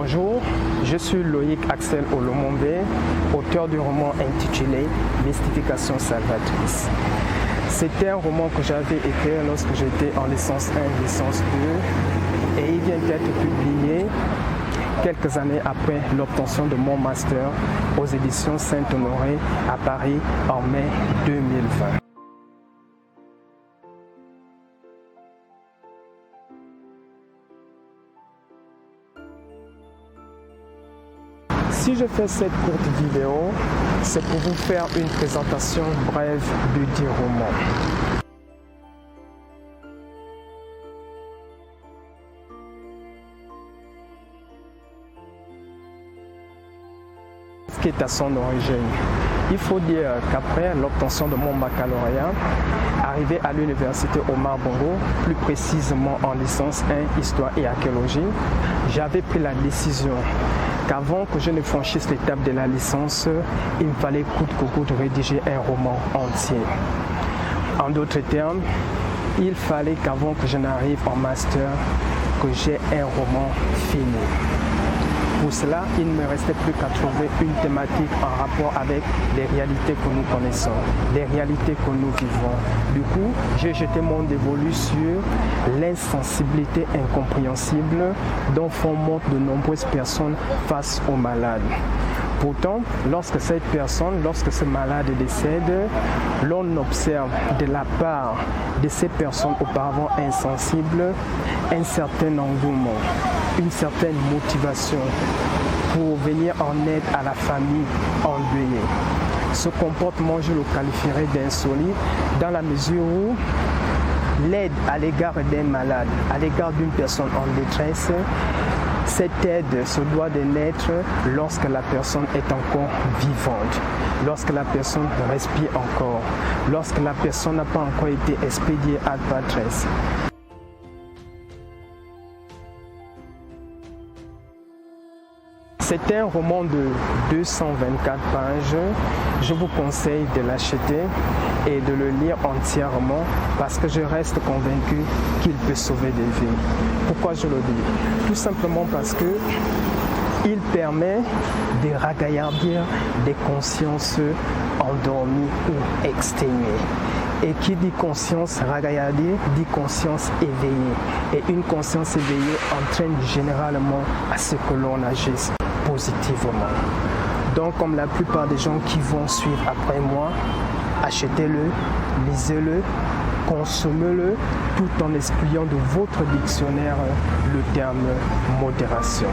Bonjour, je suis Loïc Axel Olomombe, auteur du roman intitulé Mystification salvatrice. C'était un roman que j'avais écrit lorsque j'étais en licence 1, licence 2 et il vient d'être publié quelques années après l'obtention de mon master aux éditions Saint-Honoré à Paris en mai 2020. Si je fais cette courte vidéo, c'est pour vous faire une présentation brève du dit roman. Ce qui est à son origine. Il faut dire qu'après l'obtention de mon baccalauréat, arrivé à l'université Omar Bongo, plus précisément en licence 1, Histoire et Archéologie, j'avais pris la décision qu'avant que je ne franchisse l'étape de la licence, il me fallait coûte que coûte rédiger un roman entier. En d'autres termes, il fallait qu'avant que je n'arrive en master, que j'ai un roman fini. Pour cela, il ne me restait plus qu'à trouver une thématique en rapport avec les réalités que nous connaissons, les réalités que nous vivons. Du coup, j'ai jeté mon dévolu sur l'insensibilité incompréhensible dont font montre de nombreuses personnes face aux malades. Pourtant, lorsque cette personne, lorsque ce malade décède, l'on observe de la part de ces personnes auparavant insensibles un certain engouement, une certaine motivation pour venir en aide à la famille endeuillée. Ce comportement, je le qualifierais d'insolite dans la mesure où l'aide à l'égard d'un malade, à l'égard d'une personne en détresse, cette aide se doit de naître lorsque la personne est encore vivante, lorsque la personne respire encore, lorsque la personne n'a pas encore été expédiée ad patres. C'est un roman de 224 pages. Je vous conseille de l'acheter et de le lire entièrement parce que je reste convaincu qu'il peut sauver des vies. Pourquoi je le dis? Tout simplement parce que il permet de ragaillardir des consciences endormies ou exténuées. Et qui dit conscience ragaillardie dit conscience éveillée. Et une conscience éveillée entraîne généralement à ce que l'on agisse positivement. Donc, comme la plupart des gens qui vont suivre après moi, achetez-le, lisez-le, consommez-le, tout en excluant de votre dictionnaire le terme modération.